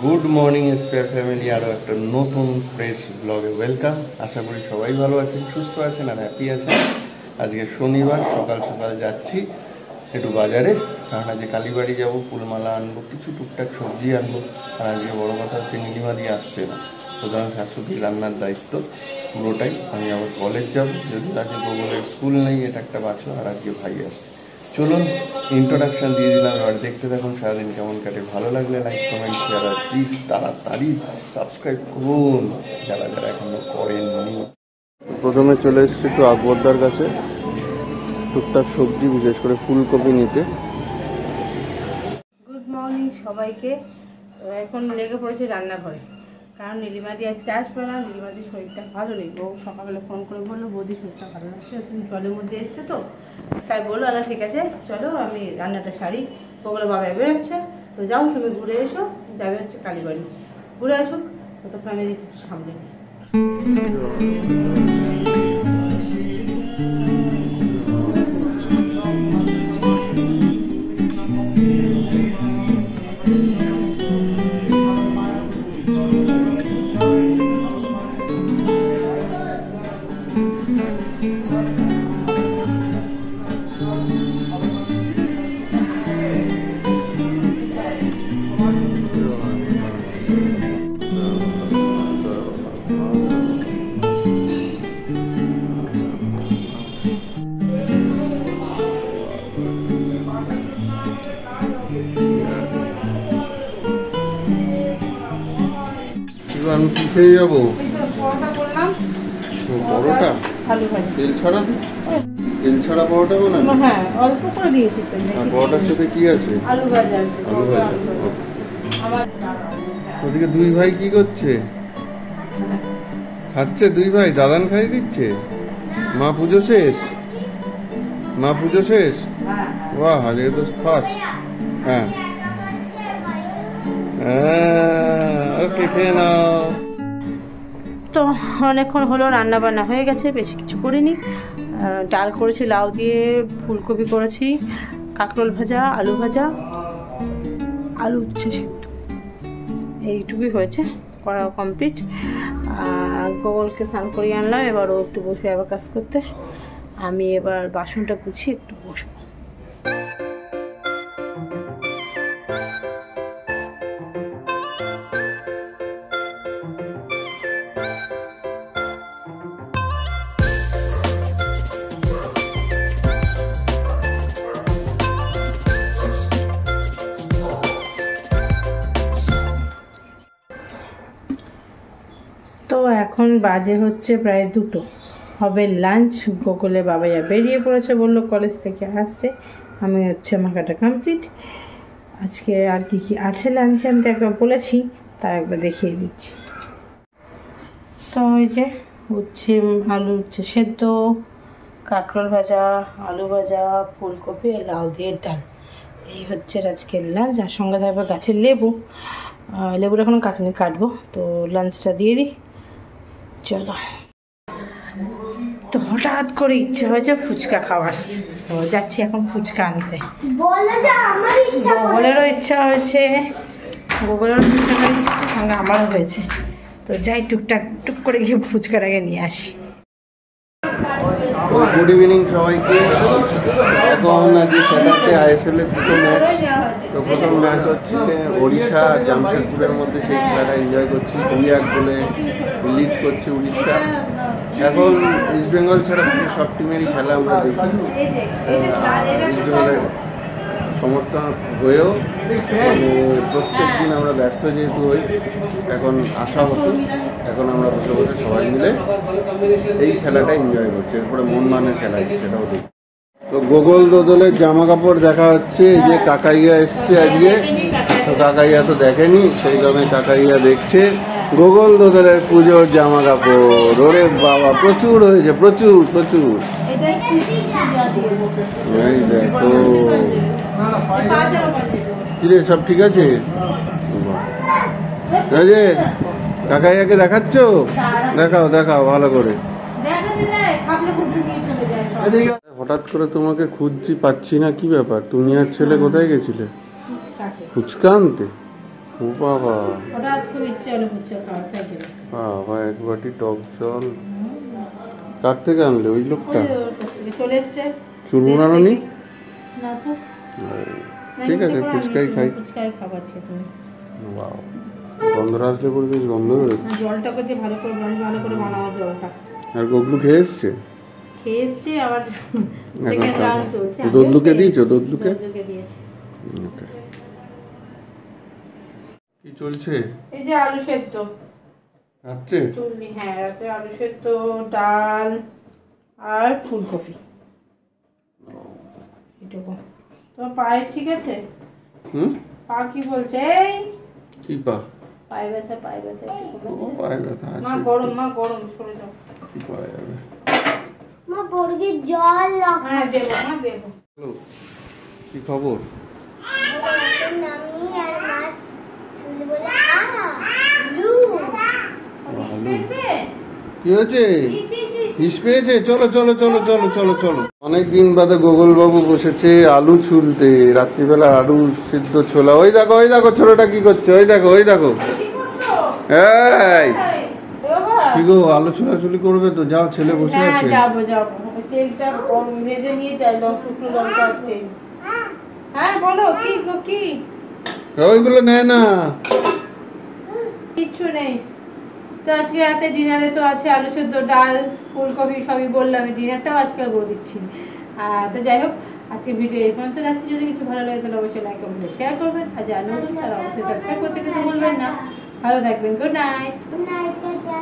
Good morning spare family, আরও একটা নতুন ফ্রেশ ব্লগে ওয়েলকাম। আশা করি সবাই ভালো আছেন, সুস্থ আছেন আর হ্যাপি আছেন। আজকে শনিবার, সকাল সকাল যাচ্ছি একটু বাজারে, কারণ আজকে কালীবাড়ি যাবো, ফুলমালা আনবো, কিছু টুকটাক সবজি আনবো। আর আজকে বড় কথা হচ্ছে নীলিমা দিয়ে আসছে না, সুতরাং শাশুড়ি রান্নার দায়িত্ব পুরোটাই। আমি আবার কলেজ যাব, যদি আজকে গোগলের স্কুল নেই, এটা একটা বাঁচো। আর আজকে ভাই আসছে। চলুন ইন্ট্রোডাকশান দিয়ে দিলাম, এবার দেখতে থাকুন সারাদিন কেমন কাটে। ভালো লাগলে লাইক কমেন্ট শেয়ার আর প্লিজ তাড়াতাড়ি সাবস্ক্রাইব করুন যারা যারা এখনো করেননি। প্রথমে চলে এসেছি একটু আকবরদার কাছে টুকটাক সবজি, বিশেষ করে ফুলকপি নিতে। গুড মর্নিং সবাইকে। এখন লেগে পড়েছে রান্নাঘরে, কারণ নীলিমাদি আজকে আসবে না। নীলিমাদির শরীরটা ভালো নেই। ও সকালবেলা ফোন করে বললো বৌদির শরীরটা ভালো লাগছে, তুমি জলের মধ্যে এসছে তো, তাই বললো আল্লাহ ঠিক আছে চলো আমি রান্নাটা সারি। ওগুলো বাবা বেরোচ্ছে, তো যাও তুমি ঘুরে এসো, যাবে হচ্ছে কালীবাড়ি, ঘুরে আসুক, ততক্ষণ আমি একটু সামনে নিই। আমি কি খেয়ে যাবো? পরোটা তেল ছাড়া, তেল ছাড়া পরোটা বানাবো। হ্যাঁ অল্প করে দিয়েছি। পরোটার সাথে কি আছে? আলু ভাজা। আলু ভাজা। ওদিকে দুই ভাই কি করছে? খাচ্ছে দুই ভাই, দাদান খাই দিচ্ছে। মা পুজো শেষ, মা পুজো শেষ। বাহ, আজকে তো ফার্স্ট। হ্যাঁ ওকে, খেয়ে নাও। তো অনেকক্ষণ হলো, রান্না বান্না হয়ে গেছে, বেশি কিছু করিনি। ডাল করেছি, লাউ দিয়ে, ফুলকপি করেছি, কাঁকরোল ভাজা, আলু ভাজা, আলু উচ্ছে সেদ্ধ, এইটুকুই হয়েছে, করা কমপ্লিট। গোগলকে স্নান করিয়ে আনলাম, এবার ও একটু বসে আবার কাজ করতে। আমি এবার বাসনটা গুছিয়ে একটু বসবো। তো এখন বাজে হচ্ছে প্রায় 2টো, হবে লাঞ্চ। গোকুলে বাবাইয়া বেরিয়ে পড়েছে, বললো কলেজ থেকে আসছে। আমি হচ্ছে মাখাটা কমপ্লিট। আজকে আর কি কি আছে লাঞ্চে আমি তো একবার বলেছি, তা একবার দেখিয়ে দিচ্ছি। তো ওই যে উচ্ছে, আলু উচ্ছে সেদ্ধ, কাঁকরোল ভাজা, আলু ভাজা, ফুলকপি আর লাউ দিয়ে ডাল, এই হচ্ছে আজকের লাঞ্চ। আর সঙ্গে থাকবে গাছের লেবু। লেবুটা এখনো কাটিনি, কাটবো। তো লাঞ্চটা দিয়ে দিই, চলো। তো হঠাৎ করে ইচ্ছে হয়েছে ফুচকা খাওয়ার, তো যাচ্ছি এখন ফুচকা আনতে। গোগলেরও ইচ্ছা হয়েছে, গোগলেরও ফুচকা খাওয়ার ইচ্ছা, সঙ্গে আমারও হয়েছে। তো যাই টুকটাক টুক করে গিয়ে ফুচকাটাকে নিয়ে আসি। গুড ইভিনিং সবাইকে। এখন আজকে স্যাটারডে, আইএসএল এর দুটো ম্যাচ। তো প্রথম ম্যাচ হচ্ছে ওড়িশা জামশেদপুরের মধ্যে, সেই খেলাটা এনজয় করছি। 2-1 গোলে লিড করছে উড়িষ্যা। এখন ইস্ট বেঙ্গল ছাড়া সব টিমেরই খেলা আমরা দেখি। ইস্ট বেঙ্গলের সমর্থন হয়েও প্রত্যেক দিন আমরা ব্যর্থ যেহেতু হই, এখন আশা হতো, এখন আমরা বসে বসে সবাই মিলে এই খেলাটা এনজয় করছি। এরপরে মন মানের খেলা, সেটাও দেখি। তো গোগল দোদলের জামা কাপড় দেখা হচ্ছে। এই যে কাকাইয়া এসছে আজকে, তো কাকাইয়া তো দেখেনি, সেই কারণে কাকাইয়া দেখছে গোগল দোদলের পুজোর জামা কাপড়। ওরে বাবা, প্রচুর হয়েছে, প্রচুর প্রচুর। এই দেখো, কিরে সব ঠিক আছে? কাকাইয়াকে দেখাচ্ছ? দেখাও দেখাও ভালো করে। হঠাৎ করে তোমাকে খুঁজছি, পাচ্ছি না, কি ব্যাপার? তুমি আর ছেলে কোথায় গেছিলে? ফুচকা আনতে? ও বাবা, ওটা খুব ইচ্ছে হলো বুঝছো খাওয়ার তাই খেলো। বাবা এক বাটি টক জল কার থেকে আনলে ওই লোকটা? ওই ওর কাছ থেকে চলে এসছে। চুনমুন আনোনি? না তো। ঠিক আছে, ফুচকাই খাই। ফুচকাই খাবার ছিল তুমি। বাও, গন্ধরা আসলে পরে বেশ গন্ধ বেরোচ্ছে। জলটা করতে ভালো করে বানাও জলটা। আর গগলু খেয়ে এসছে? খেয়ে এসছে আবার সেকেন্ড রাউন্ড চলছে। দদলুকে দিয়েছো? দদলুকে দিয়েছি। ওকে। কি চলছে? এই যে আলু সেদ্ধ রাত্রে? চুল্লি, হ্যাঁ রাতে আলু সেদ্ধ, ডাল আর ফুলকপি। এটুকু। তোমার পায়ে ঠিক আছে? পা কি বলছে? এই কি পা? পায়ে ব্যথা, পায়ে ব্যথা। ও পায়ে ব্যথা আছে। মা গরম সরে যাও। কি পাওয়া যাবে? মা বর্গে জল রাখো। হ্যাঁ দেবো, মা দেবো। হ্যালো, কি খবর? নামি আর মাছ চুলে বলে আলু। কি হয়েছে? হিস পেয়েছে? চলো চলো চলো চলো চলো চলো। অনেকদিন বাদে গোগল বাবু বসেছে আলু ছুলতে, রাত্রিবেলা আলু সিদ্ধ ছোলা। ওই দেখো ওই দেখো ছোটটা কি করছে, ওই দেখো ওই দেখো। এই কি গো, আলু ছোলাছুলি করবে তো? যাও, ছেলে বসে হ্যাঁ আছে। যাবো যাবো। তেলটা ভেজে নিয়ে যাই, শুকনো লঙ্কা তেল। হ্যাঁ বলো কি গো, কি? ওইগুলো নেয় না। কিচ্ছু নেই তো আজকে রাতে ডিনারে তো আছে আলু সেদ্ধ, ডাল, ফুলকপি, সবই বললাম। ডিনারটাও আজকে বলে দিচ্ছি। তো যাই হোক, আজকে ভিডিও এই পর্যন্ত রাখছি। যদি কিছু ভালো লাগে তাহলে অবশ্যই লাইক কমেন্ট শেয়ার করবেন। আর যারা নতুন তারা অবশ্যই সাবস্ক্রাইব করতে কিন্তু ভুলবেন না। ভালো থাকবেন। Good night. নাইটটা